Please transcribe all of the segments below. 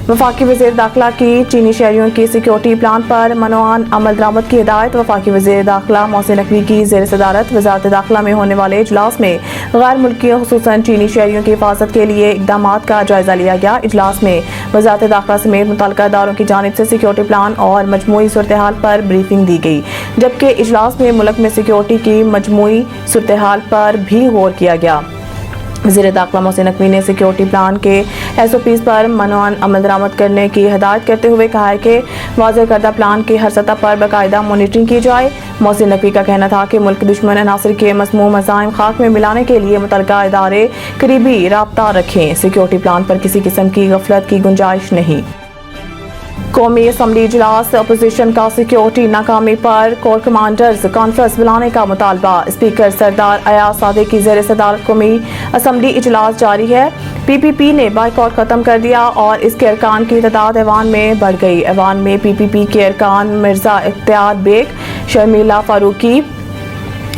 वफाकी वज़ीर दाखिला की चीनी शहरियों की सिक्योरिटी प्लान पर मनोआन अमल दरामद की हिदायत। वफाकी वज़ीर दाखिला मोहसिन नकवी की ज़ेर सदारत वज़ारत दाखिला में होने वाले इजलास में गैर मुल्कियों खुसूसन चीनी शहरियों की हिफाजत के लिए इक़दामात का जायज़ा लिया गया। इजलास में वज़ारत दाखिला समेत मुतल्लिका इदारों की जानिब से सिक्योरिटी प्लान और मजमूई सूरत-ए-हाल पर ब्रीफिंग दी गई, जबकि इजलास में मुल्क में सिक्योरिटी की मजमूई सूरत-ए-हाल पर भी गौर किया गया। वज़ीर दाखिला मोहसिन नकवी ने सिक्योरिटी प्लान के SOPs पर मनोआन अमल दरामद करने की हिदायत करते हुए कहा है कि वाज़ेह करदा प्लान की हर सतह पर बाकायदा मॉनिटरिंग की जाए। मोहसिन नकवी का कहना था कि मुल्क दुश्मन अनासर के मज़मूम मज़ाहिम खाक में मिलाने के लिए मुतल्लिका इदारे करीबी राब्ता रखें। सिक्योरिटी प्लान पर किसी किस्म की गफलत की गुंजाइश नहीं। कौमी असम्बली इजलास अपोजिशन का सिक्योरिटी नाकामी पर कोर कमांडर्स कॉन्फ्रेंस बुलाने का मुतालबा। स्पीकर सरदार अयाज सादिक की ज़ेर सदारत कौमी असम्बली इजलास जारी है। PPP ने बाइकॉट खत्म कर दिया और इसके अरकान की तादाद ऐवान में बढ़ गई। ऐवान में PPP के अरकान मिर्जा इख्तियार बेग, शर्मिला फारूकी,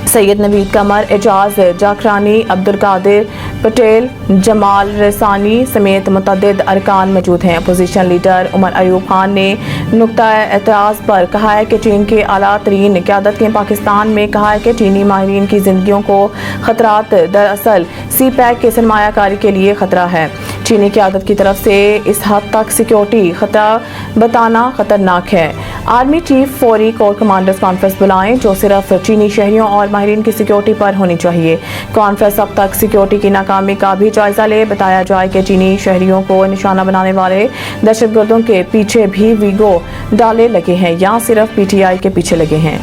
सैयद नवीद कमर, एजाज जाखरानी, अब्दुल कादिर पटेल, जमाल रसानी समेत मुतअद्दिद अरकान मौजूद हैं। अपोजिशन लीडर उमर अयूब खान ने नुक्ता एतराज़ पर कहा है कि चीन के आला तरीन क़यादत ने पाकिस्तान में कहा है कि चीनी माहिरीन की ज़िंदगियों को ख़तरात दरअसल CPEC के सरमायाकारी के लिए ख़तरा है। चीनी क़यादत की तरफ से इस हद तक सिक्योरिटी ख़तरा बताना ख़तरनाक है। आर्मी चीफ फौरी कोर कमांडर्स कॉन्फ्रेंस बुलाएं जो सिर्फ चीनी शहरियों और माहिरीन की सिक्योरिटी पर होनी चाहिए। कॉन्फ्रेंस अब तक सिक्योरिटी की नाकामी का भी जायजा ले। बताया जाए कि चीनी शहरियों को निशाना बनाने वाले दहशतगर्दों के पीछे भी वीगो डाले लगे हैं या सिर्फ PTI के पीछे लगे हैं।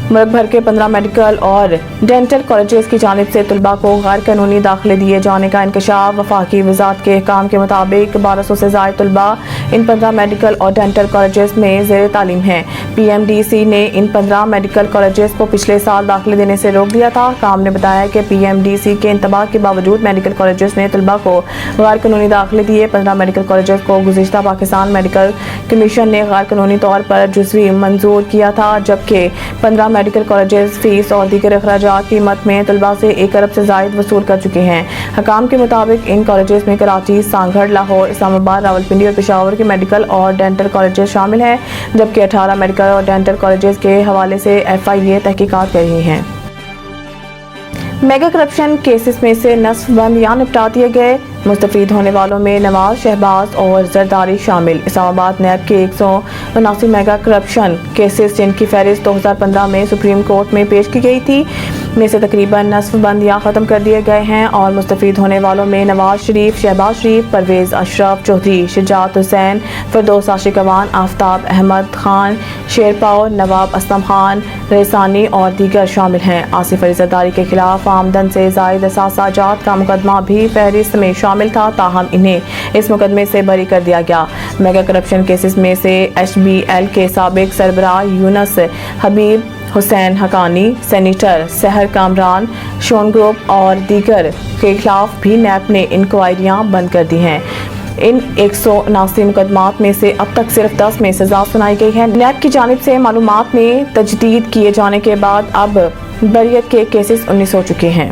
मुल्क भर के 15 मेडिकल और डेंटल कॉलेजेस की जानिब से तलबा को गैर कानूनी दाखिले दिए जाने का इंकशाफ। वफाकी वज़ारत के अहकाम के मुताबिक 1200 से ज़ायद तलबा इन 15 मेडिकल और डेंटल कॉलेजेस में ज़ेर तालीम हैं। PMDC ने इन 15 मेडिकल कॉलेजेस को पिछले साल दाखिले देने से रोक दिया था। काम ने बताया कि PMDC के इंतबाह के बावजूद मेडिकल कॉलेजेस ने तलबा को गैर कानूनी दाखिले दिए। 15 मेडिकल कॉलेजेस को गुज़िश्ता पाकिस्तान मेडिकल कमीशन ने गैर कानूनी तौर पर जुज़वी मंजूर किया था, जबकि 15 मेडिकल कॉलेजेस फीस और दीगर अखराजात की कीमत में तलबा से 1 अरब से ज़ायद वसूल कर चुके हैं। हकाम के मुताबिक इन कॉलेजेस में कराची, सांगढ़, लाहौर, इस्लामाबाद, रावलपिंडी और पेशावर के मेडिकल और डेंटल कॉलेजेस शामिल हैं, जबकि 18 मेडिकल और डेंटल कॉलेजेस के हवाले से FIA तहकीकात कर रही हैं। मेगा करप्शन केसेस में से नस्फ बंद या निपटा दिए गए। मुस्तफीद होने वालों में नवाज, शहबाज और जरदारी शामिल। इस्लामाबाद नैब के 179 मेगा करप्शन केसेस जिनकी फहरिस्त 2015 में सुप्रीम कोर्ट में पेश की गई थी में से तकरीबन नस्फ बंद या ख़त्म कर दिए गए हैं और मुस्तफीद होने वालों में नवाज शरीफ, शहबाज शरीफ, परवेज़ अशरफ चौधरी, शुजात हुसैन, फिरदौस आशिक अवान, आफ्ताब अहमद खान, शेरपाओ, नवाब असलम खान रेसानी और दीगर शामिल हैं। आसिफ अली जरदारी के खिलाफ आमदन से ज़ायद असासाजात का मुकदमा भी फहरिस्त में शामिल था, ताहम इन्हें इस मुकदमे से बरी कर दिया गया। मेगा करप्शन केसेस में से HBL के साबिक सरबराह यूनुस हबीब, हुसैन हकानी, सेनेटर सहर कामरान, शोन ग्रुप और दीगर के खिलाफ भी नैब ने इंक्वायरियां बंद कर दी हैं। इन 179 मुकदमात में से अब तक सिर्फ 10 में सजा सुनाई गई है। नैब की जानिब से मालूमात में तजदीद किए जाने के बाद अब बरियत के केसेस 19 हो चुके हैं।